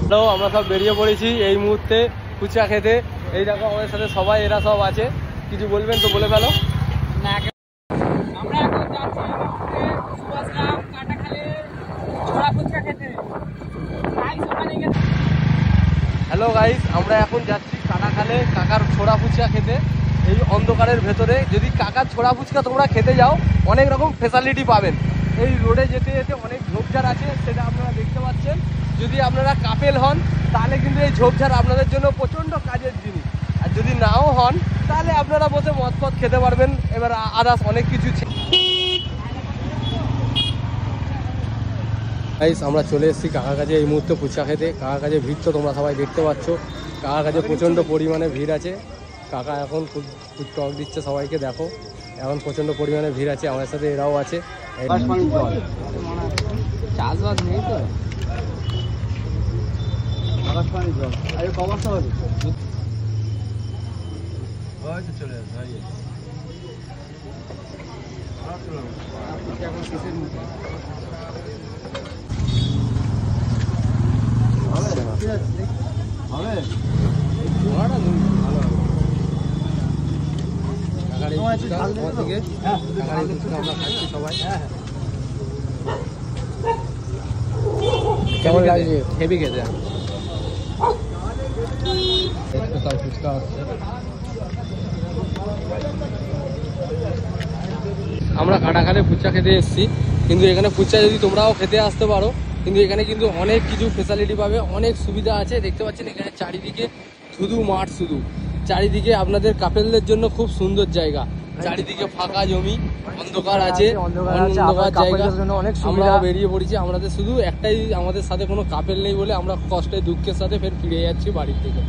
Hello, আমরা সব বেরিয়ে পড়েছি এই মুহূর্তে ফুচকা খেতে। এই দেখো আমাদের সাথে সবাই, এরা সব আছে। কিছু বলবেন তো বলে ফেলো। আমরা এখন যাচ্ছি সুভাষগ্রাম কাটাখালে ছোড়া ফুচকা খেতে। হ্যালো গাইস, আমরা এখন যাচ্ছি কাটাখালে কাকার ছোড়া ফুচকা খেতে। এই অন্ধকারের ভেতরে যদি কাকার ছোড়া ফুচকা তোমরা খেতে যাও, অনেক রকম ফ্যাসিলিটি পাবেন। এই রোডে যেতে যেতে অনেক ঝোপঝাড় আছে, সেটা আপনারা দেখতে পাচ্ছেন। যদি আপনারা কাপেল হন তাহলে কিন্তু এই ঝোপঝাড় আপনাদের জন্য প্রচণ্ড কাজের জিনিস। আর যদি নাও হন তাহলে আপনারা বসে মদ ফদ খেতে পারবেন। এবার আদার্স অনেক কিছু। গাইস, আমরা চলে এসেছি কাকার কাছে এই মুহূর্তে ফুচকা খেতে। কাকার কাছে ভিড় তো তোমরা সবাই দেখতে পাচ্ছ। কাকার কাছে প্রচণ্ড পরিমাণে ভিড় আছে। কাকা এখন খুব টক দিচ্ছে সবাইকে, দেখো এখন প্রচণ্ড পরিমাণে ভিড় আছে। আমাদের সাথে এরাও আছে। চাষবাস নেই তো, চলে কেমন লাগছে? হেভি খেতে। ফুচকা আসছে। আমরা কাটাখালে ফুচকা খেতে এসেছি, কিন্তু এখানে ফুচকা যদি তোমরাও খেতে আসতে পারো, কিন্তু এখানে কিন্তু অনেক কিছু ফ্যাসিলিটি পাবে, অনেক সুবিধা আছে। দেখতে পাচ্ছেন এখানে চারিদিকে শুধু মাঠ, শুধু চারিদিকে আপনাদের কাপেলদের জন্য খুব সুন্দর জায়গা। চারিদিকে ফাঁকা জমি, অন্ধকার আছে, অন্ধকার জায়গা। আমরা বেরিয়ে পড়েছি। আমাদের শুধু একটাই, আমাদের সাথে কোনো কাপেল নেই বলে আমরা কষ্টে দুঃখের সাথে ফের ফিরে যাচ্ছি বাড়ির থেকে।